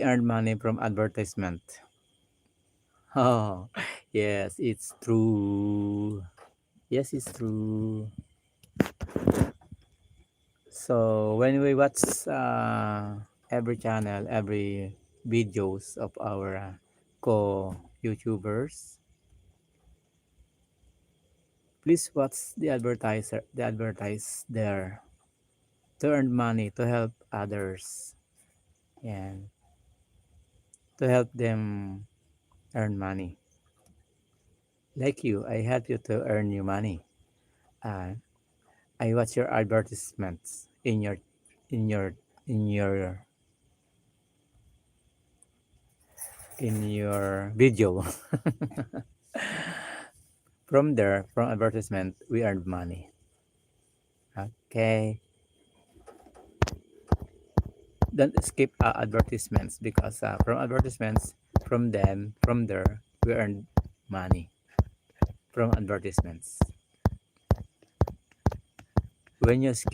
earn money from advertisement. Oh, yes, it's true. Yes, it's true. So when we watch every channel, every videos of our co-YouTubers, please watch the advertise there to earn money, to help others, and to help them earn money. Like you, I help you to earn you money. Uh, I watch your advertisements in your in your in your video. From there, from advertisement, we earn money. Okay, don't skip advertisements because from advertisements, from there, we earn money from advertisements. When you skip